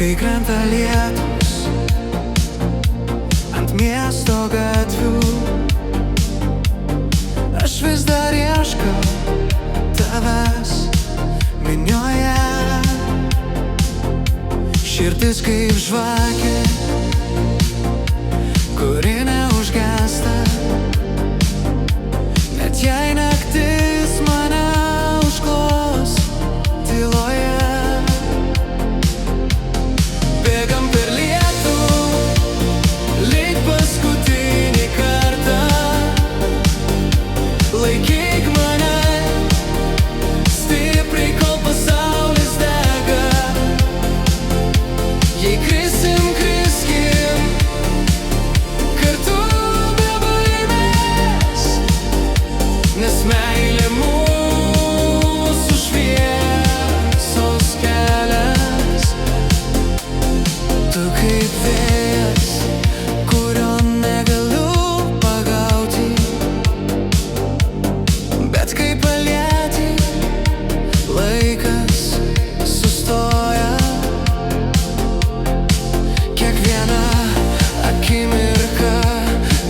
Kai krenta lietus ant miesto gatvių, aš vis dar ieškau tavęs minioje. Širdis kaip žvakė, kuri neužgęsta, net jei naktis mane užklos tyloje. Bėgam per lietų, lyg paskutinį kartą. Laikyk mane stipriai, kol pasaulis dega. Jei krisim, kriskim kartu be baimės, nes meilė mūsų šviesos kelias. Tu kaip vėjas, kurio negaliu pagauti, bet kai palieti, laikas sustoja. Kiekviena akimirka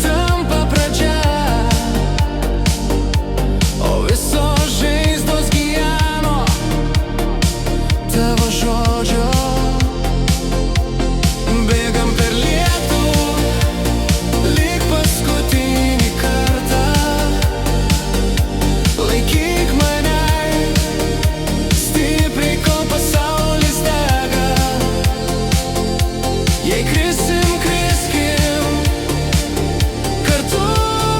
tampa pradžia, o visos žaizdos gyjano tavo žodžio. Bėgam per lietų, lyg paskutinį kartą. Laikyk mane stipriai, kol pasaulis dega. Jei krisim, kriskim kartu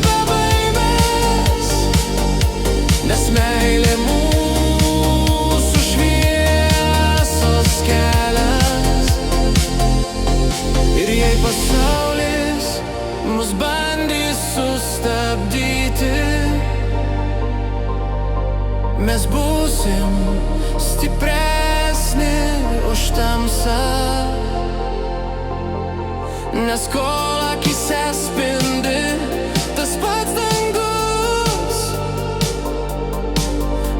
be baimės, nes meilė mūsų šviesos kelias. Ir jei pasaulis mus bandys sustabdyti, mes būsim stipresni už tamsą. Nes kol akyse spindi tas pats dangus,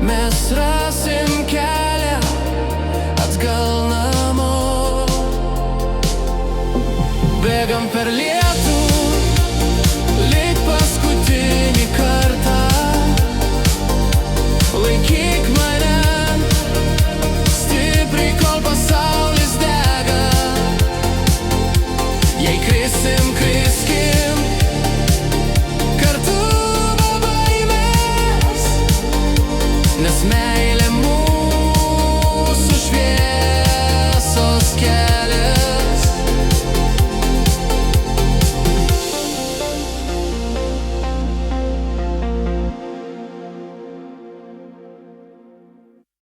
mes rasim kelią atgal namo. Bėgam per lietų.